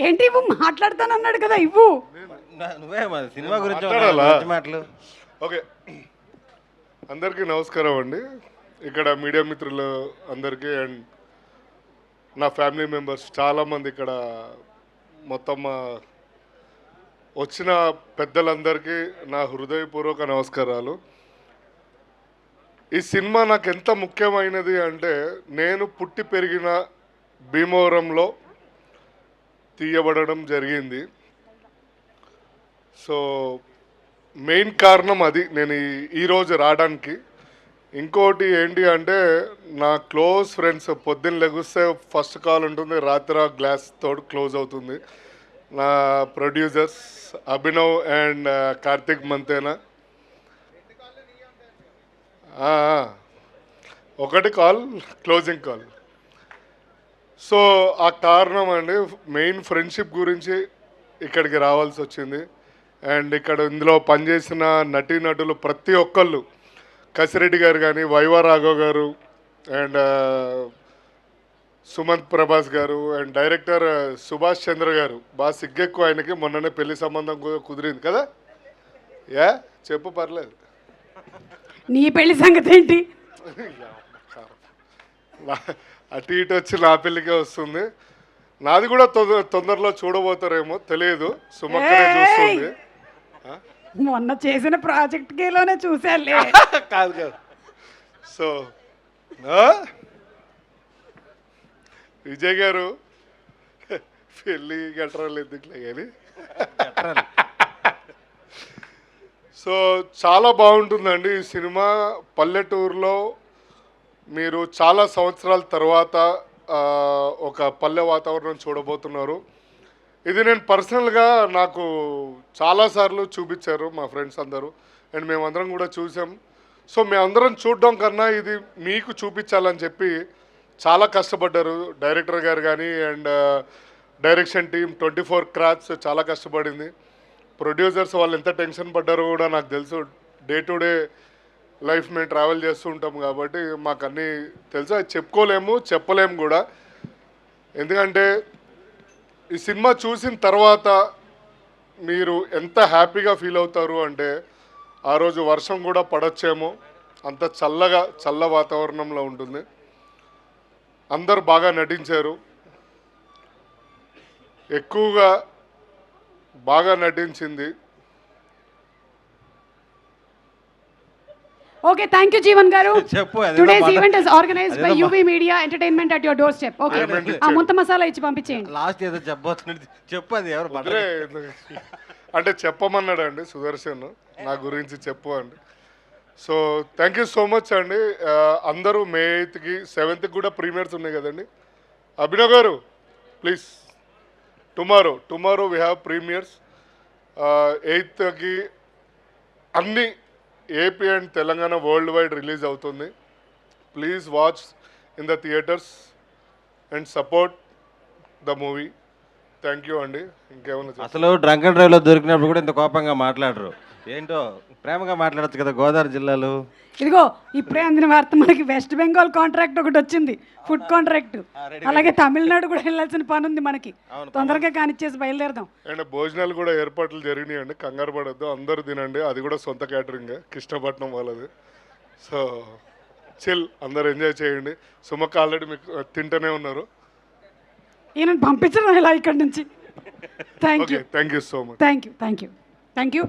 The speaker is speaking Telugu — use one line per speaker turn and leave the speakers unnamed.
ఏంటి ఇవ్వు, మాట్లాడతానన్నాడు కదా, ఇవ్వు.
నువ్వే సినిమా గురించి మాటలు.
ఓకే, అందరికీ నమస్కారం అండి. ఇక్కడ మీడియా మిత్రులు అందరికీ అండ్ నా ఫ్యామిలీ మెంబర్స్ చాలామంది ఇక్కడ మొత్తం వచ్చిన పెద్దలందరికీ నా హృదయపూర్వక నమస్కారాలు. ఈ సినిమా నాకు ఎంత ముఖ్యమైనది అంటే, నేను పుట్టి పెరిగిన భీమవరంలో తీయబడడం జరిగింది. సో మెయిన్ కారణం అది నేను ఈరోజు రావడానికి. ఇంకోటి ఏంటి అంటే, నా క్లోజ్ ఫ్రెండ్స్ పొద్దున్న లెగిస్తే ఫస్ట్ కాల్ ఉంటుంది, రాత్రి గ్లాస్ తోడు క్లోజ్ అవుతుంది. నా ప్రొడ్యూసర్స్ అభినవ్ అండ్ కార్తిక్ మంతేనా, ఒకటి కాల్ క్లోజింగ్ కాల్. సో ఆ కారణం అండి, మెయిన్ ఫ్రెండ్షిప్ గురించి ఇక్కడికి రావాల్సి వచ్చింది. అండ్ ఇక్కడ ఇందులో పనిచేసిన నటీనటులు ప్రతి ఒక్కళ్ళు, కసిరెడ్డి గారు కానీ, వైవా రాఘవ్ గారు అండ్ సుమంత్ ప్రభాస్ గారు అండ్ డైరెక్టర్ సుభాష్ చంద్ర గారు, బాగా సిగ్గెక్కువ ఆయనకి. మొన్ననే పెళ్లి సంబంధం కుదిరింది కదా, చెప్పు పర్లేదు.
నీ పెళ్లి సంగతి ఏంటి?
అటు ఇటు వచ్చి నా పెళ్ళికే వస్తుంది. నాది కూడా తొందరలో చూడబోతారేమో తెలియదు, సుమక్కనే చూస్తుంది.
మొన్న చేసిన ప్రాజెక్ట్ గేలోనే చూసాలే.
కాదు కాదు. సో విజయ్ గారు పెళ్ళి గట్రాలు ఎందుకులే కానీ, సో చాలా బాగుంటుందండి ఈ సినిమా. పల్లెటూరులో మీరు చాలా సంవత్సరాల తర్వాత ఒక పల్లె వాతావరణం చూడబోతున్నారు. ఇది నేను పర్సనల్గా నాకు చాలాసార్లు చూపించారు మా ఫ్రెండ్స్ అందరూ అండ్ మేమందరం కూడా చూసాం. సో మేమందరం చూడడం కన్నా ఇది మీకు చూపించాలని చెప్పి చాలా కష్టపడ్డారు డైరెక్టర్ గారు కానీ అండ్ డైరెక్షన్ టీం 24 క్రాఫ్ట్స్ చాలా కష్టపడింది. ప్రొడ్యూసర్స్ వాళ్ళు ఎంత టెన్షన్ పడ్డారో కూడా నాకు తెలుసు. డే టు డే లైఫ్ మేము ట్రావెల్ చేస్తూ ఉంటాం కాబట్టి మాకు అన్నీ తెలుసు. అది చెప్పుకోలేము, చెప్పలేము కూడా. ఎందుకంటే ఈ సినిమా చూసిన తర్వాత మీరు ఎంత హ్యాపీగా ఫీల్ అవుతారు అంటే, ఆ రోజు వర్షం కూడా పడొచ్చేమో, అంత చల్ల వాతావరణంలో ఉంటుంది. అందరు బాగా నటించారు. ఎక్కువగా బాగా నటించింది.
ఓకే, థ్యాంక్ యూ జీవన్ గారు.
చెప్పు.
Today's event is organised by UV media entertainment at your door step. Okay, ఆ ముంత మసాలా ఇచ్చి పంపించేయండి.
లాస్ట్ ఏదో చెప్పబోతున్నది చెప్పు. అది ఎవరు
అంటే చెప్పమన్నాడు అండి సుదర్శన్, నా గురించి చెప్పు అండి. So thank you so much అండి. అందరూ May 8కి 7th కూడా ప్రీమియర్స్ ఉన్నాయి కదండి. అభినవ్ గారు please, tomorrow we have premieres. 8కి అన్ని AP and Telangana world wide release అవుతుంది. Please watch in the theatres and support the movie. Thank you అండి. ఇంకేమన్నా
అసలు డ్రంక్ అండ్ డ్రైవ్లో దొరికినప్పుడు కూడా ఇంత కోపంగా మాట్లాడరు. ఏంటో ప్రేమగా మాట్లాడచ్చు కదా. గోదావరి జిల్లాలో
ఇదిగో ఇప్పుడే అందిన వార్త, మనకి వెస్ట్ బెంగాల్ కాంట్రాక్ట్ ఒకటి వచ్చింది, ఫుడ్ కాంట్రాక్ట్. అలాగే తమిళనాడు కూడా వెళ్ళాల్సిన పని ఉంది మనకి, తొందరగా కానిచ్చేసి బయలుదేరదాం.
అండ్ భోజనాలు కూడా ఏర్పాట్లు జరిగినాయండి, కంగారు పడద్దు, అందరూ తినండి. అది కూడా సొంత క్యాటరింగ్, కృష్ణపట్నం వాళ్ళది. సో చిల్, అందరు ఎంజాయ్ చేయండి. సుమక్క ఆల్రెడీ మీకు తింటూనే ఉన్నారు.
ఈయన పంపించడం ఇలా ఇక్కడి నుంచి. Thank you
thank you so much.
Thank you.